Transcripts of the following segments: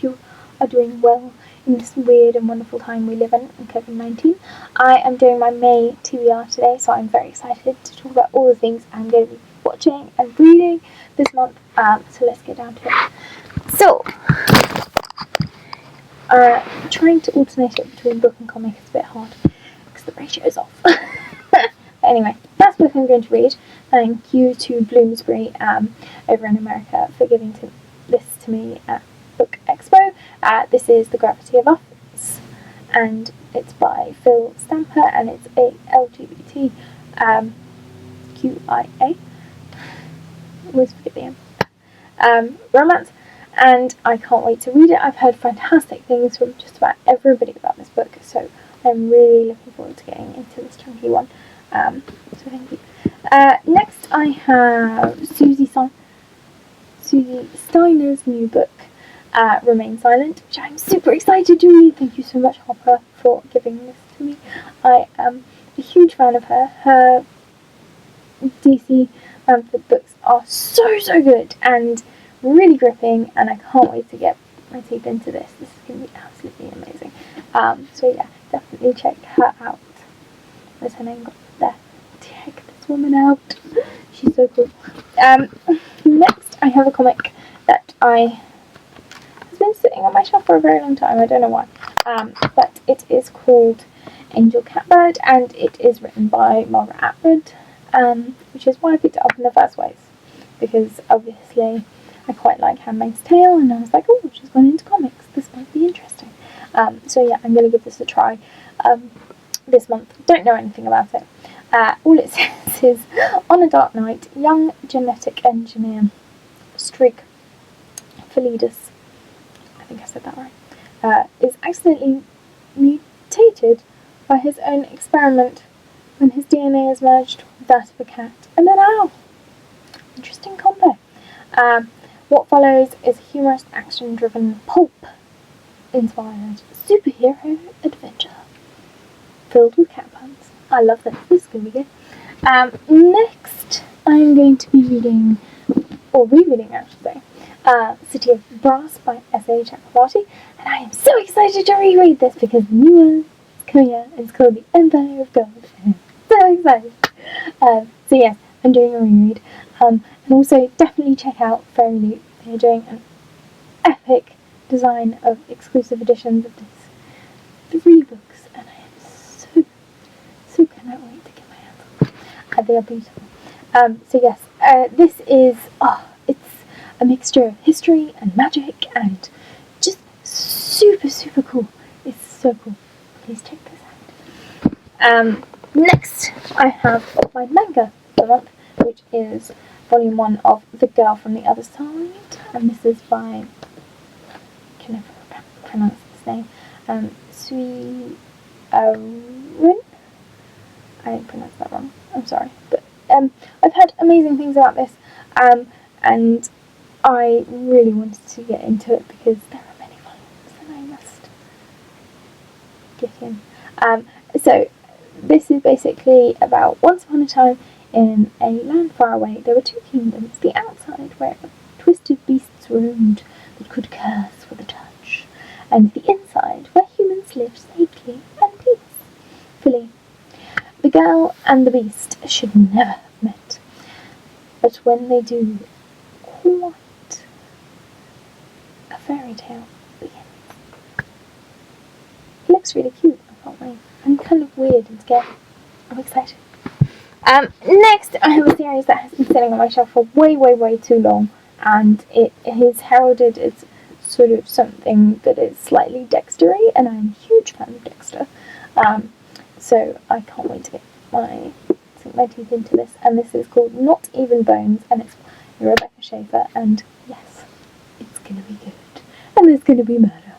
hope you are doing well in this weird and wonderful time we live in COVID-19. I am doing my May TBR today, so I'm very excited to talk about all the things I'm going to be watching and reading this month. So let's get down to it. So, trying to alternate it between book and comic is a bit hard because the ratio is off. Anyway, first book I'm going to read. Thank you to Bloomsbury over in America for giving this to me at Book Expo. This is The Gravity of Us, and it's by Phil Stamper, and it's a LGBT QIA. Always forget the M. Romance, and I can't wait to read it. I've heard fantastic things from just about everybody about this book, so I'm really looking forward to getting into this chunky one. So thank you. Next I have Susie Steiner's new book, Remain Silent, which I'm super excited to read. Thank you so much, Oprah, for giving this to me. I am a huge fan of her. Her DC books are so good and really gripping, and I can't wait to get my teeth into this. This is going to be absolutely amazing. So yeah, definitely check her out. Where's her name? There. Check this woman out. She's so cool. Next, I have a comic that has been sitting on my shelf for a very long time. I don't know why. But it is called Angel Catbird, and it is written by Margaret Allred, which is why I picked it up in the first place. Because obviously, I quite like Handmaid's Tale, and I was like, oh, she's gone into comics. This might be interesting. So yeah, I'm going to give this a try. This month. Don't know anything about it. All it says is, on a dark night, young genetic engineer Strig Felidus, I think I said that right, is accidentally mutated by his own experiment when his DNA is merged with that of a cat and an owl. Interesting combo. What follows is a humorous, action-driven, pulp-inspired superhero adventure filled with cat puns. I love this. This is going to be good. Next, I'm going to be reading, or rereading, I should say, City of Brass by S.A. Chakraborty, and I am so excited to reread this because the new one is coming out, and it's called The Empire of Gold, and I'm so excited. So yes, I'm doing a reread, and also definitely check out Fairy Loot. They're doing an epic design of exclusive editions of this 3 books, and I am so cannot wait to get my hands on them. They are beautiful. So yes, this is, it's a mixture of history and magic and just super cool. It's so cool. Please check this out. Next, I have my manga for the month, which is volume 1 of The Girl from the Other Side, and this is by, I can never pronounce this name, Wynne? I pronounced that wrong, I'm sorry, but I've heard amazing things about this, and I really wanted to get into it because there are many volumes that I must get in. So this is basically about once upon a time in a land far away, there were 2 kingdoms, the outside where twisted beasts roamed that could curse with a touch, and the inside where humans lived safely and peacefully. The girl and the beast should never have met, but when they do, quite a fairy tale begins. It looks really cute, I can't wait. I'm kind of weird and scared. I'm excited. Next, I have a series that has been sitting on my shelf for way too long, and it is heralded as sort of something that is slightly Dextery, and I'm a huge fan of Dexter. So I can't wait to sink my teeth into this, and this is called Not Even Bones, and it's by Rebecca Schaeffer, and yes, it's gonna be good, and there's gonna be murder.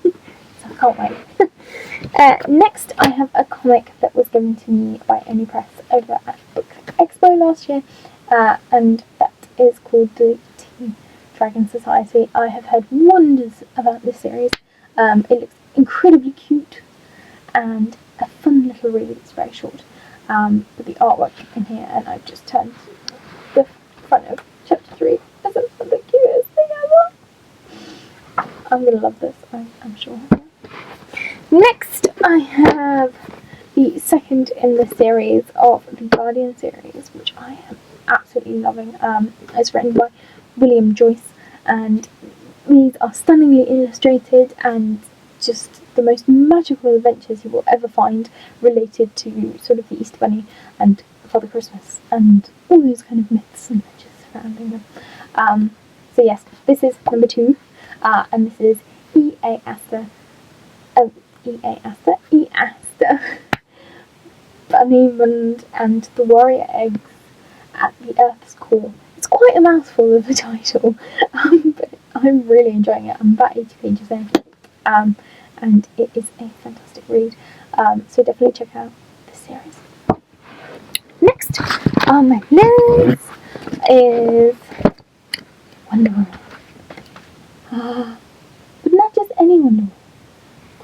So I can't wait. Next, I have a comic that was given to me by Only Press over at Book Expo last year, and that is called The Teen Dragon Society. I have heard wonders about this series. It looks incredibly cute and a fun little read. It's very short, but the artwork in here, and I've just turned the front of chapter 3, isn't the cutest thing ever. I'm gonna love this, I'm sure. Next, I have the second in the series of the Guardian series, which I am absolutely loving. It's written by Joyce, and these are stunningly illustrated and just the most magical adventures you will ever find related to sort of the Easter Bunny and Father Christmas and all those kind of myths and legends surrounding them. So yes, this is number 2, and this is E.A. Aster, Bunnymund and the Warrior Eggs at the Earth's Core. It's quite a mouthful of a title, but I'm really enjoying it. I'm about 80 pages in, and it is a fantastic read, so definitely check out this series. Next on my list is Wonder Woman. But not just any Wonder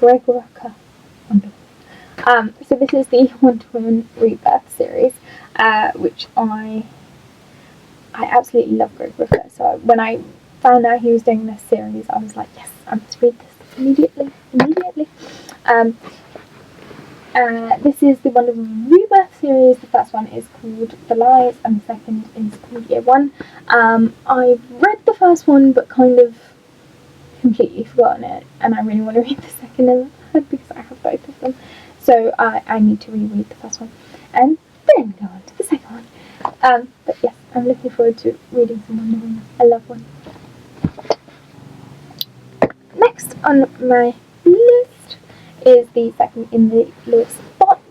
Woman. Rucka Wonder Woman. So this is the Wonder Woman Rebirth series, which I absolutely love Rucka. So when I found out he was doing this series, I was like, yes, I must read this immediately. This is the Wonder Woman Rebirth series. The first one is called Bellairs and the second is called Year One. I've read the first one but kind of completely forgotten it, and I really want to read the second and third because I have both of them. So I need to reread the first one and then go on to the second one. But yes, I'm looking forward to reading some Wonder Woman. I love one. Next on my list is the second in the Lewis Bartlett.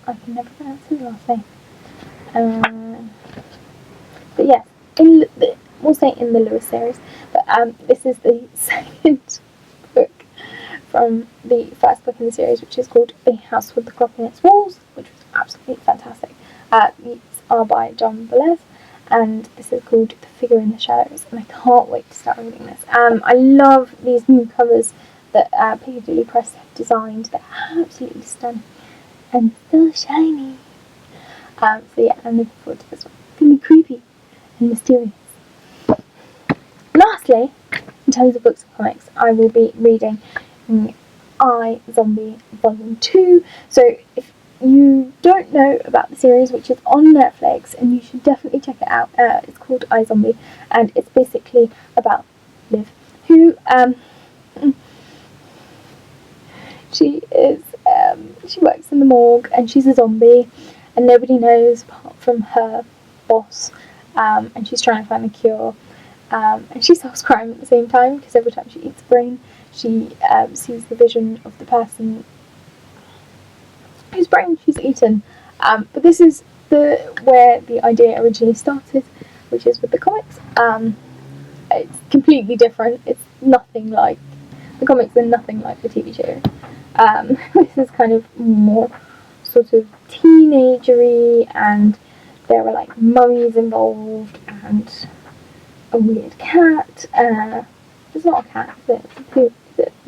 I can never pronounce his last name. But yes, we'll say in the Lewis series. But this is the second book from the first book in the series, which is called The House with the Clock in Its Walls, which was absolutely fantastic. These are by John Bellairs, and this is called The Figure in the Shadows, and I can't wait to start reading this. I love these new covers that Piccadilly Press have designed. They're absolutely stunning and so shiny. So yeah, I'm looking forward to this one. It's going to be creepy and mysterious. Lastly, in terms of books and comics, I will be reading Izombie Volume 2. So if you don't know about the series, which is on Netflix, and you should definitely check it out, it's called Izombie, and it's basically about Liv, who she works in the morgue, and she's a zombie, and nobody knows apart from her boss, and she's trying to find a cure, and she solves crime at the same time, because every time she eats a brain, she sees the vision of the person whose brain she's eaten. But this is where the idea originally started, which is with the comics. It's completely different. It's nothing like the comics, are nothing like the TV show. This is kind of more sort of teenagery, and there are like mummies involved and a weird cat. It's not a cat, is it? It's a puma.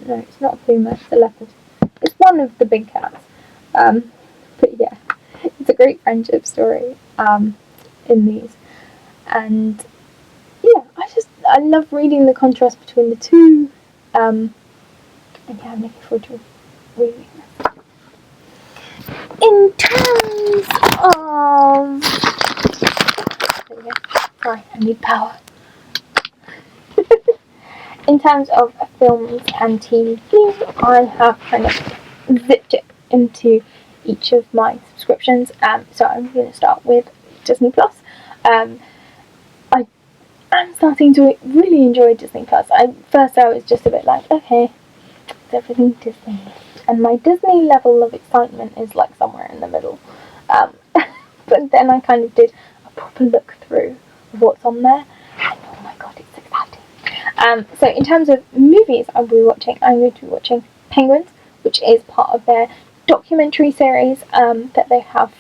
No, it's not a puma, it's a leopard. It's one of the big cats. But yeah, it's a great friendship story in these. And yeah, I love reading the contrast between the two. And yeah, I'm looking forward to reading this. In terms of... There we go. Sorry, I need power. In terms of films and TV, I have kind of zipped it into each of my subscriptions. So I'm going to start with Disney Plus. I'm starting to really enjoy Disney Plus. First I was just a bit like, okay, it's everything Disney, and my Disney level of excitement is like somewhere in the middle. But then I kind of did a proper look through of what's on there, and oh my god, it's exciting. So in terms of movies I'm going to be watching Penguins, which is part of their documentary series that they have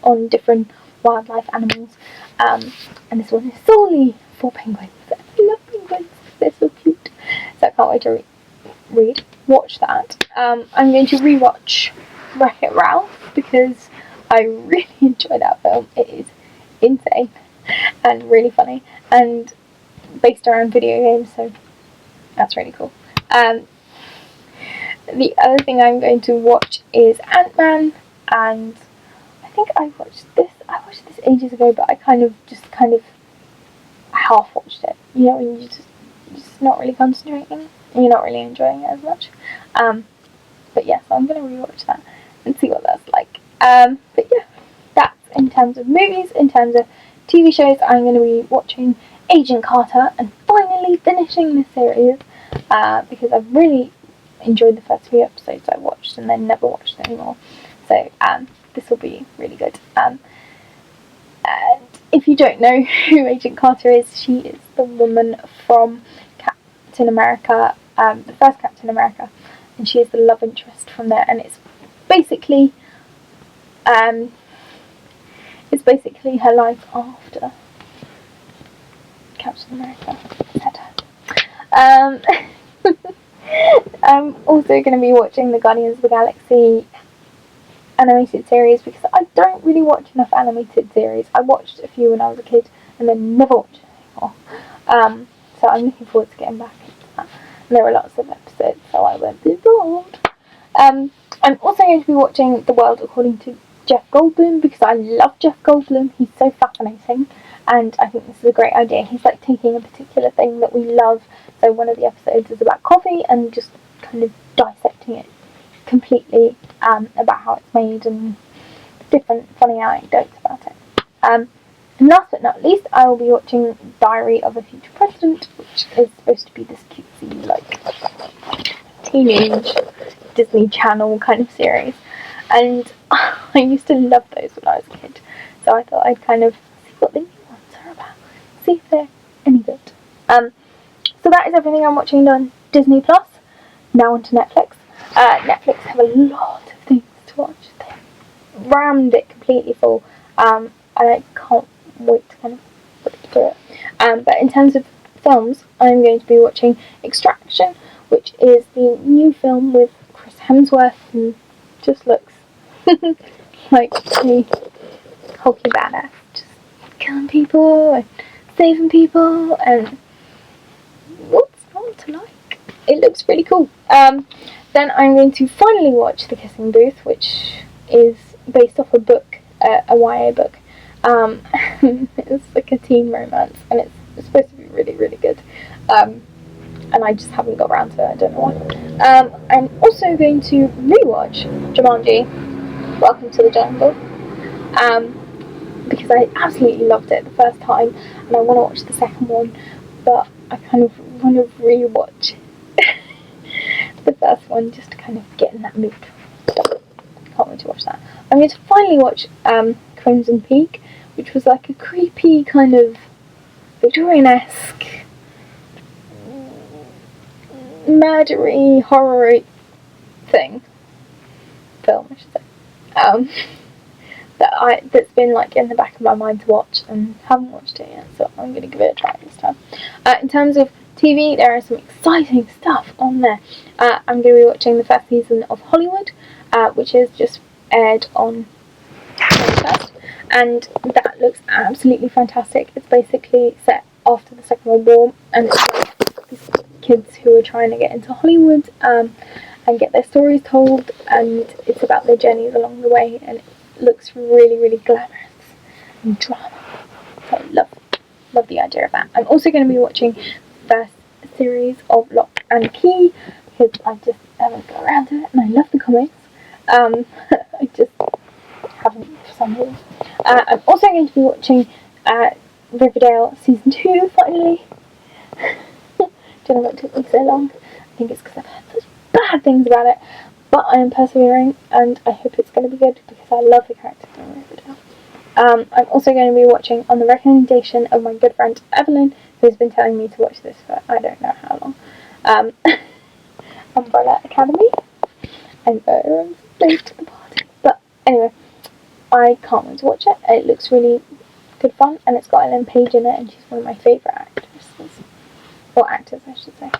on different wildlife animals, and this one is solely for penguins. I love penguins, they're so cute, so I can't wait to watch that. I'm going to rewatch Wreck-It Ralph because I really enjoy that film. It is insane and really funny, and based around video games, so that's really cool. The other thing I'm going to watch is Ant-Man, and I think I watched this ages ago, but I kind of half watched it. You know, when you're just not really concentrating and you're not really enjoying it as much. But yeah, so I'm going to rewatch that and see what that's like. But yeah, that's in terms of movies. In terms of TV shows, I'm going to be watching Agent Carter and finally finishing this series because I've really enjoyed the first few episodes I watched and then never watched anymore. So this will be really good. And if you don't know who Agent Carter is, she is the woman from Captain America, the first Captain America, and she is the love interest from there. And it's basically her life after Captain America. I'm also going to be watching the Guardians of the Galaxy animated series because I don't really watch enough animated series. I watched a few when I was a kid and then never watched it anymore. So I'm looking forward to getting back into that. And there are lots of episodes, so I won't be bored. I'm also going to be watching The World According to Jeff Goldblum because I love Jeff Goldblum. He's so fascinating, and I think this is a great idea. He's like taking a particular thing that we love. So one of the episodes is about coffee and just kind of dissecting it completely about how it's made and different funny anecdotes about it. And last but not least, I will be watching Diary of a Future President, which is supposed to be this cutesy, like, teenage Disney Channel kind of series. And I used to love those when I was a kid. So I thought I'd kind of see what the new ones are about. See if they're any good. So that is everything I'm watching on Disney Plus. Now onto Netflix. Netflix have a lot of things to watch. They rammed it completely full. And I can't wait to kind of put through it. But in terms of films, I'm going to be watching Extraction, which is the new film with Chris Hemsworth, and just looks like a hulky badass, just killing people and saving people, and what's not to like? It looks really cool. Then I'm going to finally watch The Kissing Booth, which is based off a book, a YA book. It's like a teen romance, and it's supposed to be really, really good. And I just haven't got around to it, I don't know why. I'm also going to rewatch Jumanji, Welcome to the Jungle, because I absolutely loved it the first time, and I want to watch the second one, but I kind of want to rewatch the first one just to kind of get in that mood. Can't wait to watch that. I'm going to finally watch Crimson Peak, which was like a creepy kind of Victorian-esque murdery, horror film, I should say, that's been like in the back of my mind to watch and haven't watched it yet, so I'm going to give it a try this time. In terms of TV, there is some exciting stuff on there. I'm going to be watching the first season of Hollywood, which is just aired on August, and that looks absolutely fantastic. It's basically set after the Second World War, and it's like these kids who are trying to get into Hollywood and get their stories told, and it's about their journeys along the way, and it looks really, really glamorous and drama. So love the idea of that. I'm also going to be watching the first series of Lock and Key because I just haven't got around to it, and I love the comics. I just haven't for some reason. I'm also going to be watching Riverdale Season 2 finally. Don't know what took me so long. I think it's because I've heard such bad things about it, but I am persevering, and I hope it's going to be good because I love the characters in Riverdale. I'm also going to be watching, on the recommendation of my good friend Evelyn, who's been telling me to watch this for I don't know how long, Umbrella Academy. I'm very late to the party, but anyway, I can't wait to watch it. It looks really good fun, and it's got Ellen Page in it, and she's one of my favourite actresses. Or actors, I should say.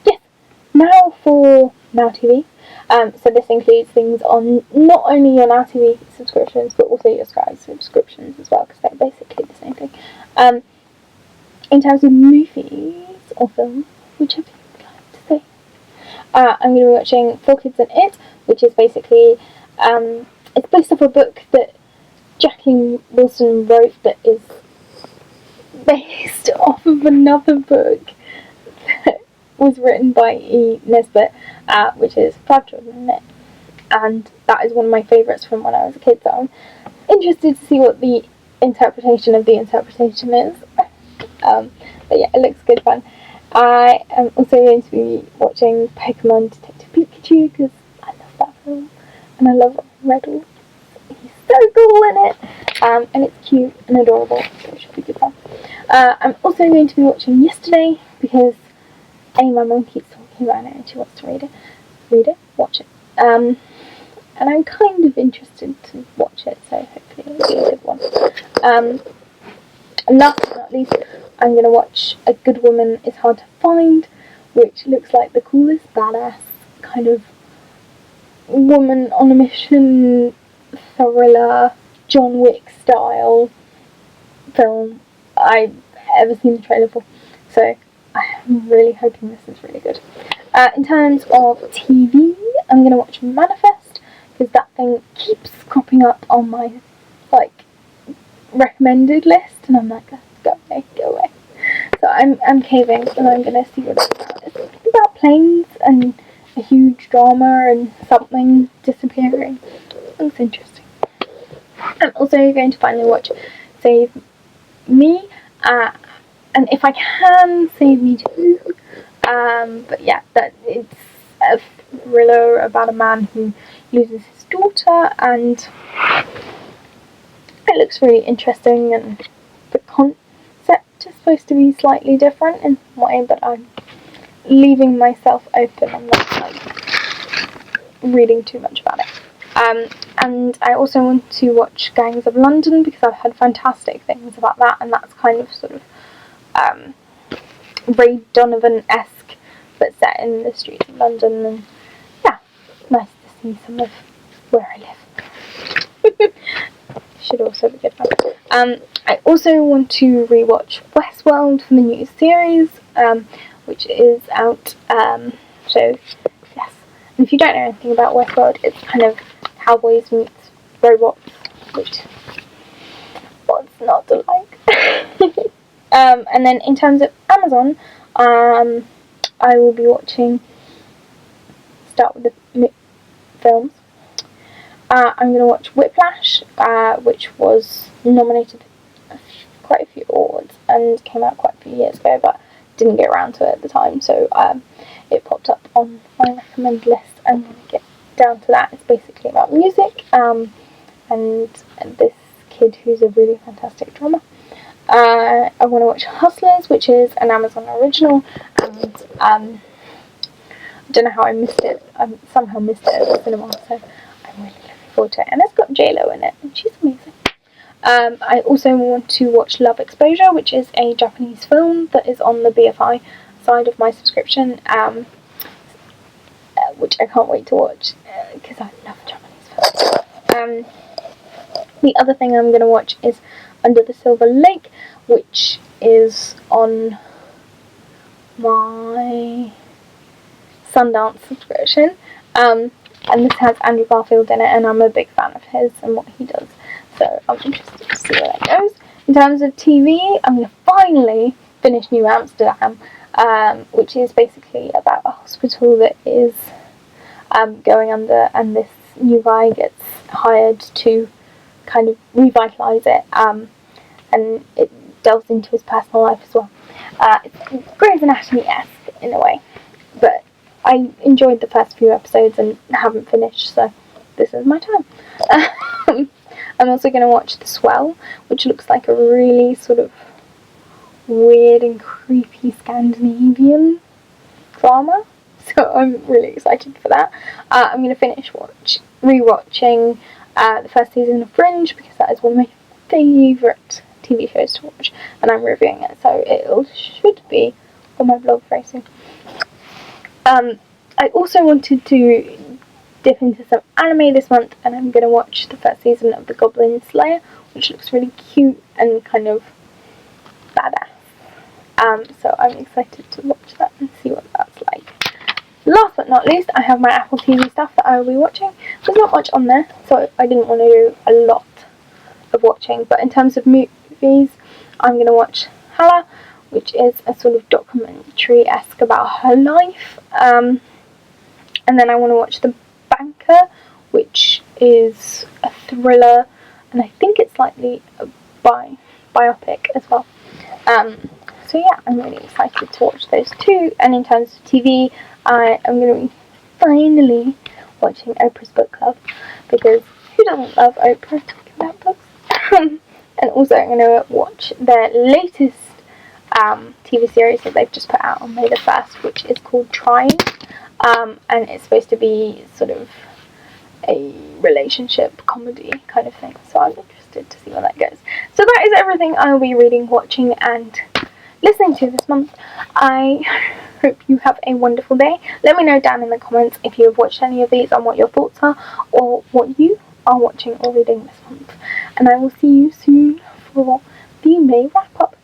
Yes, now for Now TV. So this includes things on not only your Now TV subscriptions, but also your Sky subscriptions as well, because they're basically the same thing. in terms of movies or films, whichever you would like to say, I'm going to be watching 4 Kids and It, which is basically, it's based off a book that Jacqueline Wilson wrote that is based off of another book that was written by E. Nesbit, which is 5 Children in It, and that is one of my favourites from when I was a kid, so I'm interested to see what the interpretation of the interpretation is. But yeah, it looks good fun. I am also going to be watching Pokemon Detective Pikachu because I love that film and I love Riddle. He's so cool in it, and it's cute and adorable, so it should be good fun. I'm also going to be watching Yesterday because my mum keeps talking about it and she wants to read it, watch it. And I'm kind of interested to watch it, so hopefully it'll be a good one. And last but not least, I'm going to watch A Good Woman Is Hard to Find, which looks like the coolest, badass kind of woman on a mission thriller, John Wick style film I've ever seen the trailer for. So I'm really hoping this is really good. In terms of TV, I'm going to watch Manifest because that thing keeps cropping up on my recommended list, and I'm like, go away. So I'm caving, and I'm going to see what it's about. It's about planes and a huge drama and something disappearing. Looks interesting. I'm also going to finally watch Save Me, and if I can, Save Me Too. But yeah, that it's a thriller about a man who loses his daughter, and it looks really interesting, and the concept is supposed to be slightly different in some way, but I'm leaving myself open. I'm not reading too much about it. And I also want to watch Gangs of London because I've heard fantastic things about that, and that's kind of sort of Ray Donovan-esque, but set in the streets of London, and yeah, nice to see some of where I live. Should also be good fun. I also want to rewatch Westworld for the new series, which is out. So yes, and if you don't know anything about Westworld, it's kind of cowboys meets robots, which what's not to like. And then in terms of Amazon, I will be watching. Start with the films. I'm going to watch Whiplash, which was nominated for quite a few awards and came out quite a few years ago, but didn't get around to it at the time, so it popped up on my recommend list. I'm going to get down to that. It's basically about music, and this kid who's a really fantastic drummer. I want to watch Hustlers, which is an Amazon original, and I don't know how I missed it. I somehow missed it at the cinema, so I'm really looking forward to it. And it's got J-Lo in it, and she's amazing. I also want to watch Love Exposure, which is a Japanese film that is on the BFI side of my subscription, which I can't wait to watch because I love Japanese films. The other thing I'm going to watch is Under the Silver Lake, which is on my Sundance subscription, and this has Andrew Garfield in it, and I'm a big fan of his and what he does, so I'm interested to see where that goes. In terms of TV, I'm going to finally finish New Amsterdam, which is basically about a hospital that is going under, and this new guy gets hired to kind of revitalise it, and it delves into his personal life as well. It's Grey's Anatomy-esque in a way, but I enjoyed the first few episodes and haven't finished, so this is my time. I'm also going to watch The Swell, which looks like a really sort of weird and creepy Scandinavian drama, so I'm really excited for that. I'm going to finish rewatching the first season of Fringe because that is one of my favourite TV shows to watch, and I'm reviewing it, so it should be on my blog very soon. I also wanted to dip into some anime this month, and I'm going to watch the first season of The Goblin Slayer, which looks really cute and kind of badass. So I'm excited to watch that and see what that's like. Last but not least, I have my Apple TV stuff that I will be watching. There's not much on there, so I didn't want to do a lot of watching. But in terms of movies, I'm going to watch Hala, which is a sort of documentary-esque about her life. And then I want to watch The Banker, which is a thriller, and I think it's slightly a biopic as well. So yeah, I'm really excited to watch those two. And in terms of TV, I am going to be finally watching Oprah's book club, because who doesn't love Oprah talking about books? And also I'm going to watch their latest TV series that they've just put out on May the 1st, which is called Trying, and it's supposed to be sort of a relationship comedy kind of thing, so I'm interested to see where that goes. So that is everything I will be reading, watching and listening to this month. I hope you have a wonderful day. Let me know down in the comments if you have watched any of these and what your thoughts are, or what you are watching or reading this month. And I will see you soon for the May wrap up.